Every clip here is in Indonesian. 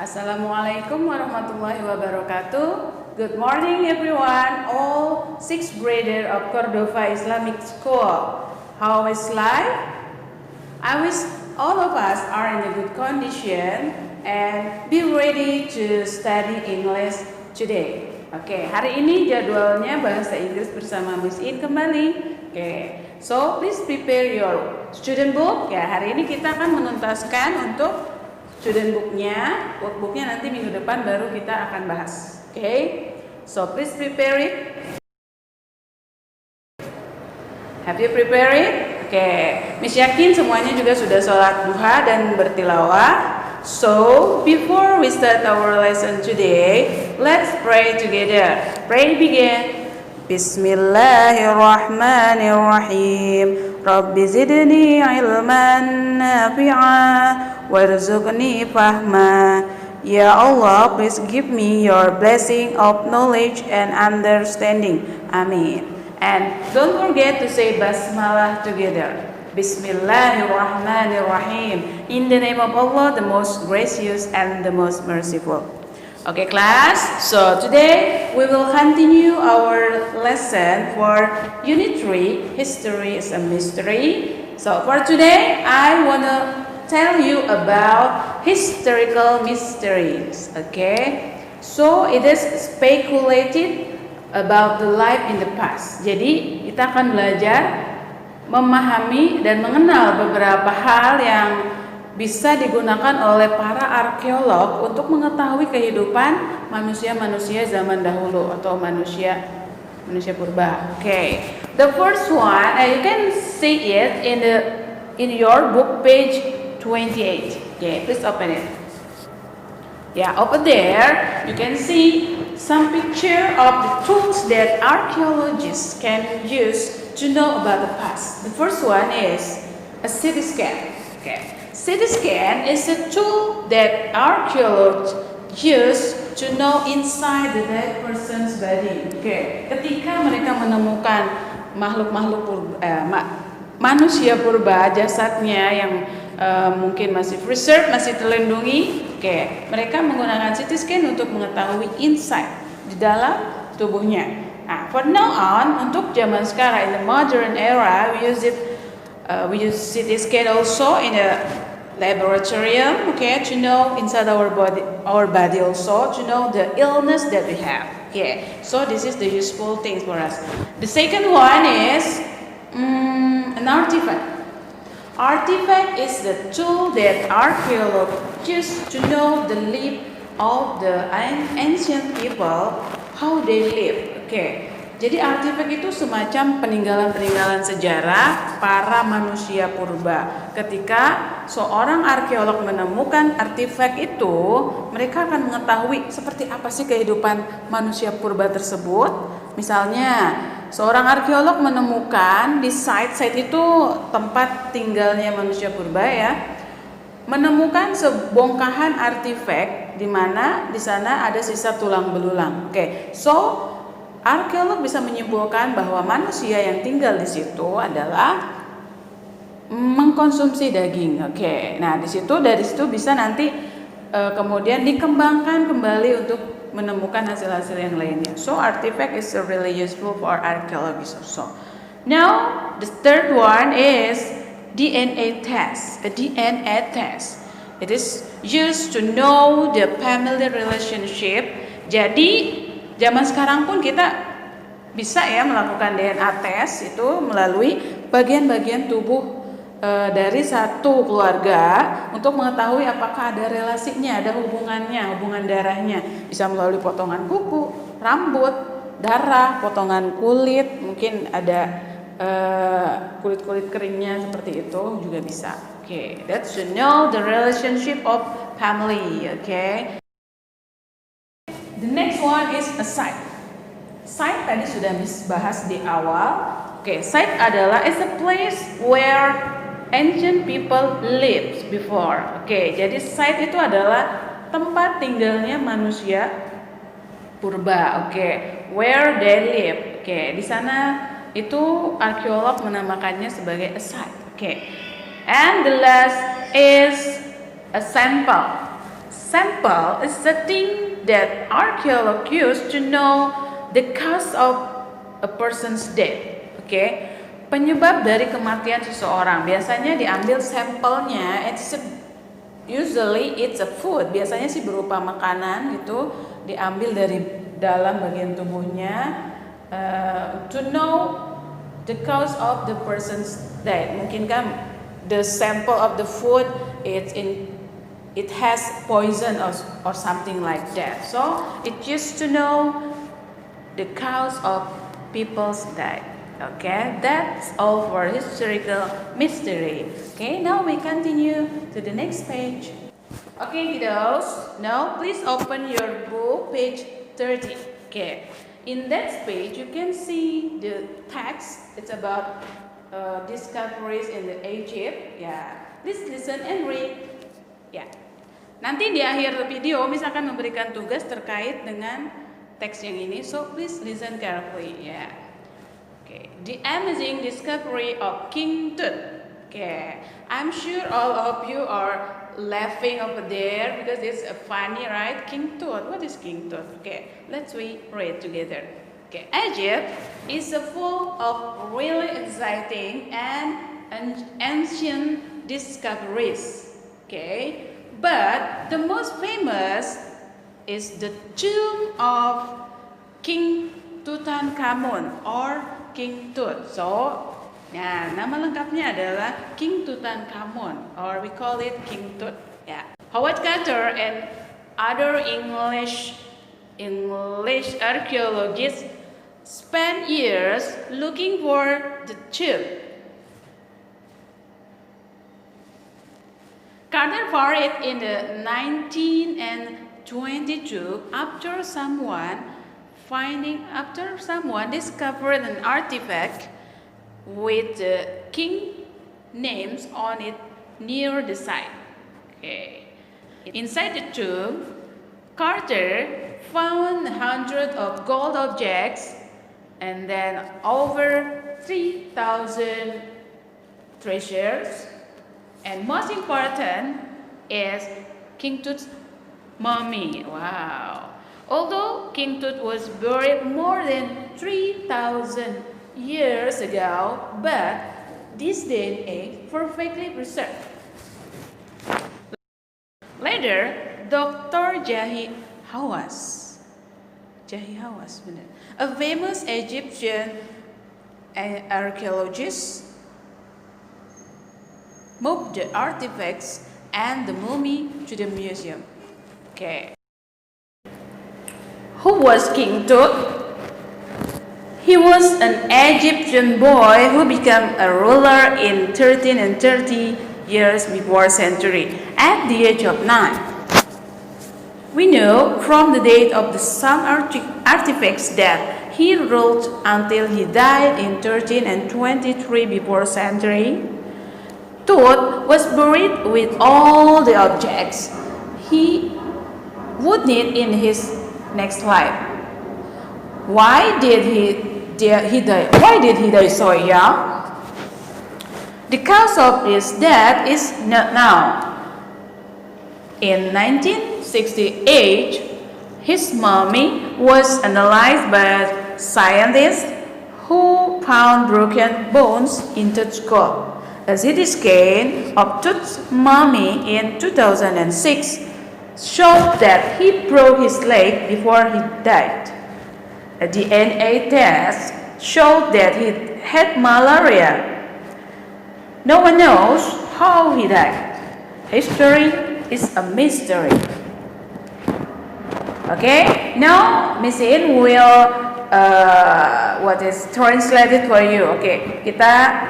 Assalamualaikum warahmatullahi wabarakatuh. Good morning everyone, all sixth grader of Cordova Islamic School. How is life? I wish all of us are in a good condition and be ready to study English today. Oke, hari ini jadwalnya bahasa Inggris bersama Miss In kembali. Oke, so please prepare your student book. Ya, hari ini kita akan menuntaskan untuk student booknya, workbooknya nanti minggu depan baru kita akan bahas. Oke, so please prepare it. Have you prepared it? Oke, Miss yakin semuanya juga sudah sholat duha dan bertilawah. So before we start our lesson today, let's pray together. Pray begin. Bismillahirrahmanirrahim. Rabbi zidni ilman nafi'a warzuqni fahma. Ya Allah, please give me your blessing of knowledge and understanding. Amin. And don't forget to say basmalah together. Bismillahirrahmanirrahim. In the name of Allah, the most gracious and the most merciful. Okay, class. So today we will continue our lesson for Unit 3, History is a Mystery. So for today, I want to tell you about historical mysteries. Okay, so it is speculated about the life in the past. Jadi kita akan belajar memahami dan mengenal beberapa hal yang bisa digunakan oleh para arkeolog untuk mengetahui kehidupan manusia-manusia zaman dahulu atau manusia purba. Okay, the first one you can see it in your book page 28. Okay, please open it. Yeah, over there you can see some picture of the tools that archaeologists can use to know about the past. The first one is a CT scan. Okay, CT scan is a tool that archaeologists use to know inside the dead person's body. Okay, ketika mereka menemukan manusia purba, jasadnya yang mungkin masih preserved, masih terlindungi. Oke, mereka menggunakan CT scan untuk mengetahui inside di dalam tubuhnya. Nah, for now on, untuk zaman sekarang in the modern era, we use CT scan also in a laboratorium, okay, to know inside our body also to know the illness that we have. Okay, so this is the useful things for us. The second one is an artifact. Artifact is the tool that archaeologists use to know the life of the ancient people, how they live. Okay, jadi artifact itu semacam peninggalan-peninggalan sejarah para manusia purba. Ketika seorang arkeolog menemukan artifact itu, mereka akan mengetahui seperti apa sih kehidupan manusia purba tersebut. Misalnya, seorang arkeolog menemukan di site itu tempat tinggalnya manusia purba ya, menemukan sebongkahan artefak di mana di sana ada sisa tulang belulang. Oke, so arkeolog bisa menyimpulkan bahwa manusia yang tinggal di situ adalah mengkonsumsi daging. Oke, nah dari situ bisa nanti kemudian dikembangkan kembali untuk menemukan hasil-hasil yang lainnya. So artifact is really useful for archaeologists also. Now the third one is DNA test. A DNA test. It is used to know the family relationship. Jadi zaman sekarang pun kita bisa ya melakukan DNA test itu melalui bagian-bagian tubuh dari satu keluarga untuk mengetahui apakah ada relasinya, ada hubungan darahnya. Bisa melalui potongan kuku, rambut, darah, potongan kulit, mungkin ada kulit-kulit keringnya seperti itu juga bisa. Okay, that's to know the relationship of family. Okay. The next one is a site. Site tadi sudah bahas di awal. Okay, site adalah is a place where ancient people lived before. Oke, jadi site itu adalah tempat tinggalnya manusia purba. Oke, where they live. Oke, di sana itu arkeolog menamakannya sebagai a site. Oke, and the last is a sample. Sample is the thing that archaeologists use to know the cause of a person's death. Oke, penyebab dari kematian seseorang. Biasanya diambil sampelnya. Usually it's a food. Biasanya sih berupa makanan gitu. Diambil dari dalam bagian tubuhnya to know the cause of the person's death. Mungkin kan the sample of the food it has poison or something like that. So it used to know the cause of people's death. Okay, that's all for historical mystery. Okay, now we continue to the next page. Okay, kiddos, now please open your book, page 30. Okay, in that page you can see the text. It's about discoveries in the Egypt. Yeah, please listen and read. Yeah, nanti di akhir video Miss akan memberikan tugas terkait dengan teks yang ini. So please listen carefully. Yeah. Okay, the amazing discovery of King Tut. Okay, I'm sure all of you are laughing over there because it's funny, right? King Tut. What is King Tut? Okay, let's read together. Okay, Egypt is full of really exciting and ancient discoveries. Okay, but the most famous is the tomb of King Tutankhamun or King Tut. So, nah, nama lengkapnya adalah King Tutankhamun, or we call it King Tut. Yeah. Howard Carter and other English archaeologists spent years looking for the tomb. Carter found it in the 1922 after someone discovered an artifact with the king names on it near the site. Okay. Inside the tomb, Carter found hundreds of gold objects and then over 3,000 treasures. And most important is King Tut's mummy. Wow. Although King Tut was buried more than 3,000 years ago, but this DNA is perfectly preserved. Later, Dr. Jahi Hawass, a famous Egyptian archaeologist, moved the artifacts and the mummy to the museum. Okay. Who was King Tut? He was an Egyptian boy who became a ruler in 1330 years before century at the age of 9. We know from the date of some artifacts that he ruled until he died in 1323 before century. Tut was buried with all the objects he would need in his next life. Why did he die? Why did he die so young? The cause of his death is not known. In 1968, his mummy was analyzed by scientists who found broken bones in Tut's skull. A CT scan of Tut's mummy in 2006 showed that he broke his leg before he died. A DNA test showed that he had malaria. No one knows how he died. History is a mystery. Okay, now Miss In will translated for you. Okay,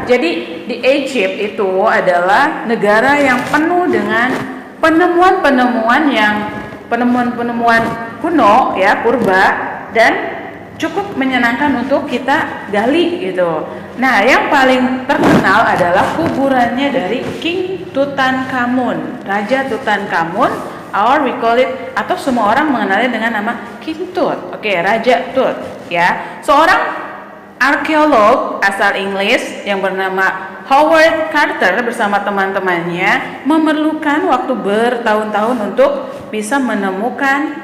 jadi di Egypt itu adalah negara yang penuh dengan penemuan-penemuan kuno ya, purba, dan cukup menyenangkan untuk kita gali gitu. Nah, yang paling terkenal adalah kuburannya dari King Tutankhamun, Raja Tutankhamun, or we call it, atau semua orang mengenalnya dengan nama King Tut. Oke, Raja Tut ya. Seorang arkeolog asal Inggris yang bernama Howard Carter bersama teman-temannya memerlukan waktu bertahun-tahun untuk bisa menemukan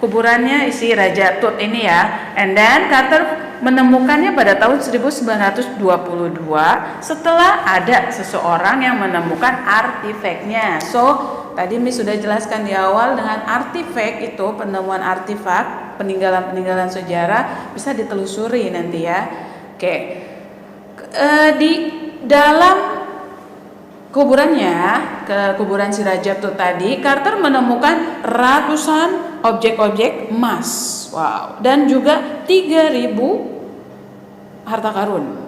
kuburannya si Raja Tut ini ya. And then Carter menemukannya pada tahun 1922 setelah ada seseorang yang menemukan artefaknya. So, tadi Miss sudah jelaskan di awal, dengan artefak itu, penemuan artefak, peninggalan-peninggalan sejarah bisa ditelusuri nanti ya. Oke. Di dalam kuburannya, ke kuburan si Raja Tut tadi, Carter menemukan ratusan objek-objek emas. Wow, dan juga 3.000 harta karun.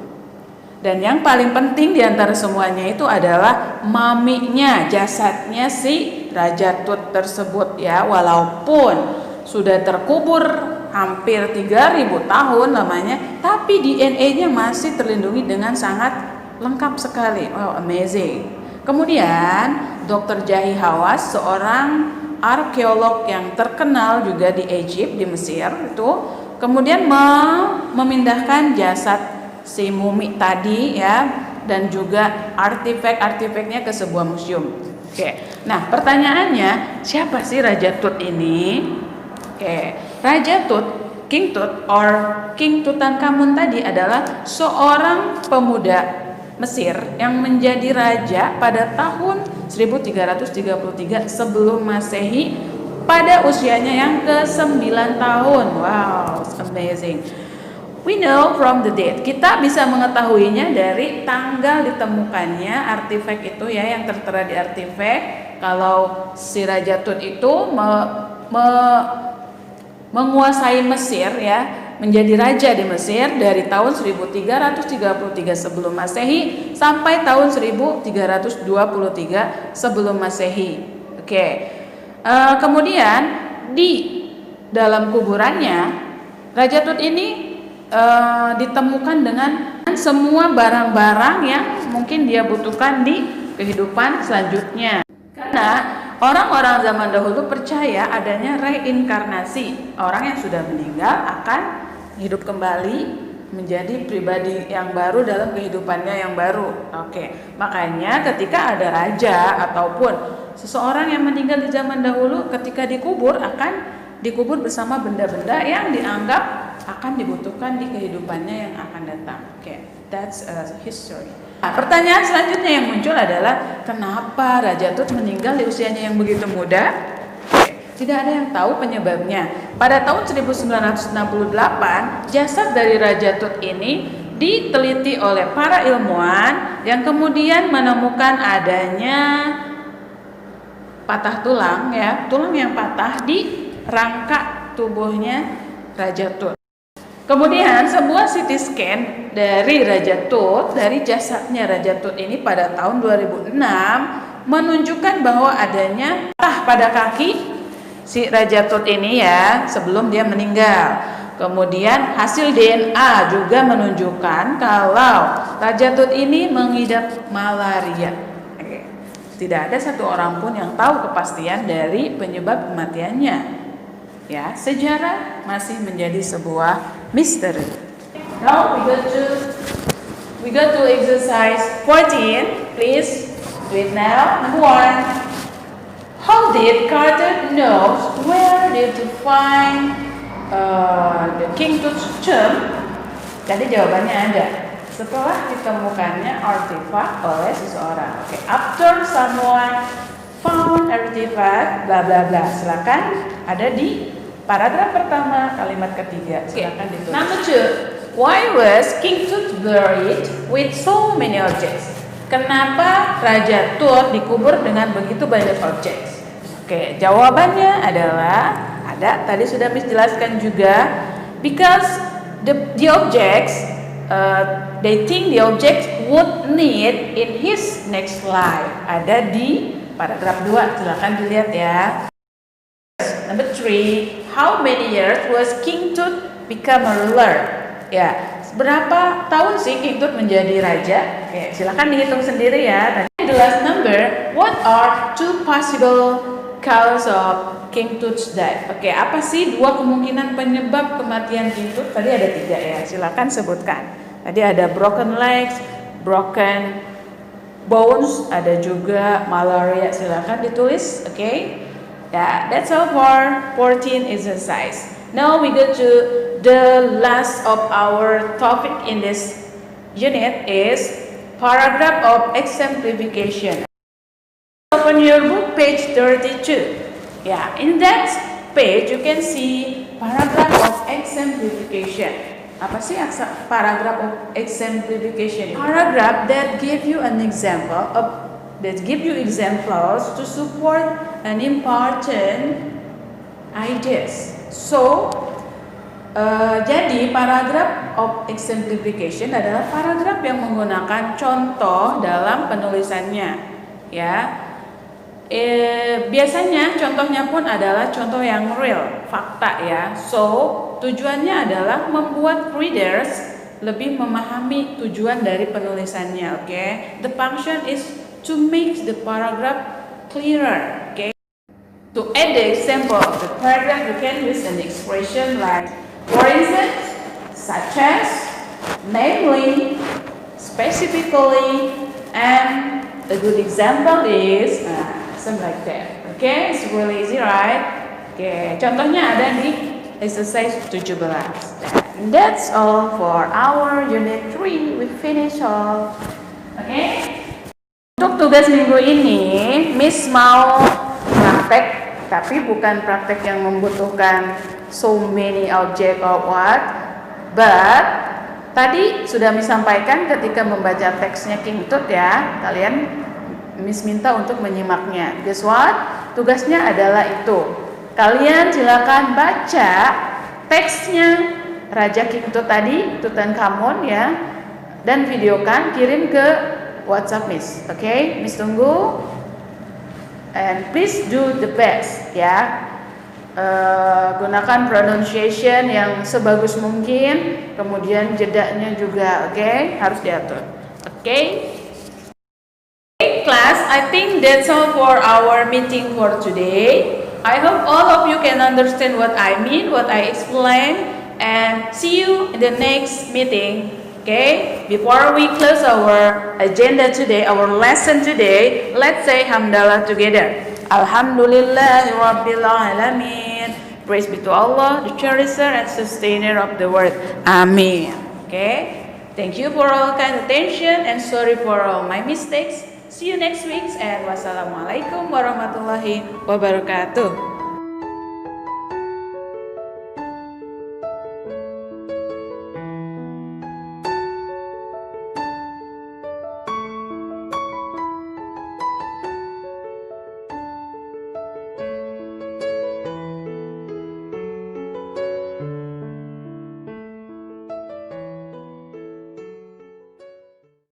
Dan yang paling penting di antara semuanya itu adalah maminya, jasadnya si Raja Tut tersebut ya. Walaupun sudah terkubur hampir 3.000 tahun lamanya, tapi DNA-nya masih terlindungi dengan sangat lengkap sekali. Wow, amazing. Kemudian Dr. Jahi Hawass, seorang arkeolog yang terkenal juga di Egypt, di Mesir itu, kemudian memindahkan jasad si mumi tadi ya, dan juga artefak-artefaknya ke sebuah museum. Oke. Nah, pertanyaannya, siapa sih Raja Tut ini? Oke. Raja Tut, King Tut or King Tutankhamun tadi adalah seorang pemuda Mesir yang menjadi raja pada tahun 1333 sebelum Masehi pada usianya yang ke-9 tahun. Wow, amazing. We know from the date. Kita bisa mengetahuinya dari tanggal ditemukannya artefak itu ya, yang tertera di artefak. Kalau si Raja Tut itu menguasai Mesir ya, menjadi raja di Mesir dari tahun 1333 sebelum Masehi sampai tahun 1323 sebelum Masehi. Oke. Kemudian di dalam kuburannya Raja Tut ini ditemukan dengan semua barang-barang yang mungkin dia butuhkan di kehidupan selanjutnya. Karena orang-orang zaman dahulu percaya adanya reinkarnasi. Orang yang sudah meninggal akan hidup kembali menjadi pribadi yang baru dalam kehidupannya yang baru. Oke. Makanya ketika ada raja ataupun seseorang yang meninggal di zaman dahulu, ketika dikubur akan dikubur bersama benda-benda yang dianggap akan dibutuhkan di kehidupannya yang akan datang. Oke. That's history. Nah, pertanyaan selanjutnya yang muncul adalah, kenapa Raja Tut meninggal di usianya yang begitu muda? Tidak ada yang tahu penyebabnya. Pada tahun 1968, jasad dari Raja Tut ini diteliti oleh para ilmuwan yang kemudian menemukan adanya patah tulang ya, tulang yang patah di rangka tubuhnya Raja Tut. Kemudian sebuah CT scan dari Raja Tut, dari jasadnya Raja Tut ini pada tahun 2006 menunjukkan bahwa adanya patah pada kaki si Raja Tut ini ya sebelum dia meninggal. Kemudian hasil DNA juga menunjukkan kalau Raja Tut ini mengidap malaria. Tidak ada satu orang pun yang tahu kepastian dari penyebab kematiannya. Ya, sejarah masih menjadi sebuah misteri. Now we go to exercise 14. Please do it now. Number 1. How did Carter know where did to find the King Tut's tomb? Jadi jawabannya ada. Setelah ditemukannya artefak oleh seseorang. Oke, after someone found artifact, bla bla bla. Silakan, ada di paragraf pertama kalimat ketiga. Silakan ditulis. Number 2. Why was King Tut buried with so many objects? Kenapa Raja Tut dikubur dengan begitu banyak objek? Oke, jawabannya adalah ada. Tadi sudah Miss jelaskan juga. Because the objects, they think the objects would need in his next life. Ada di paragraf 2. Silakan dilihat ya. Number 3, how many years was King Tut become a ruler? Ya, berapa tahun sih King Tut menjadi raja? Oke, silakan dihitung sendiri ya. And the last number, what are 2 possible cause of King Tut's death? Oke, apa sih 2 kemungkinan penyebab kematian King Tut? Tadi ada 3 ya, silakan sebutkan. Tadi ada broken legs, broken bones, ada juga malaria. Silakan ditulis, okay? Yeah, that's all for 14 exercise. Now we go to the last of our topic in this unit is paragraph of exemplification. Open your book, page 32. Yeah, in that page you can see paragraph of exemplification. Apa sih paragraph of exemplification? Paragraph that give you an example of examples to support an important ideas. So, jadi paragraph of exemplification adalah paragraph yang menggunakan contoh dalam penulisannya, ya. Biasanya contohnya pun adalah contoh yang real, fakta ya. So, tujuannya adalah membuat readers lebih memahami tujuan dari penulisannya, okay? The function is to make the paragraph clearer, okay? To add the example of the paragraph, you can use an expression like, for instance, such as, namely, specifically, and a good example is something like that. Okay, it's really easy, right? Okay, contohnya ada di exercise 17. That's all for our unit 3. We finish all. Okay. Untuk tugas minggu ini, Miss mau praktek, tapi bukan praktek yang membutuhkan so many object or what. But tadi sudah Miss sampaikan ketika membaca teksnya King Tut ya, kalian Miss minta untuk menyimaknya. Guess what? Tugasnya adalah itu. Kalian silakan baca teksnya Raja King Tut tadi, Tutankhamun ya, dan videokan, kirim ke WhatsApp Miss. Okay? Miss tunggu. And please do the best ya. Gunakan pronunciation yang sebagus mungkin, kemudian jedanya juga, okay? Harus diatur. Okay? Class, I think that's all for our meeting for today. I hope all of you can understand what I mean, what I explain, and see you in the next meeting. Okay? Before we close our agenda today, our lesson today, let's say hamdalah together. Alhamdulillahi Rabbil Alamin. Praise be to Allah, the cherisher and sustainer of the world. Amin. Okay? Thank you for all kind attention and sorry for all my mistakes. See you next week and wassalamualaikum warahmatullahi wabarakatuh.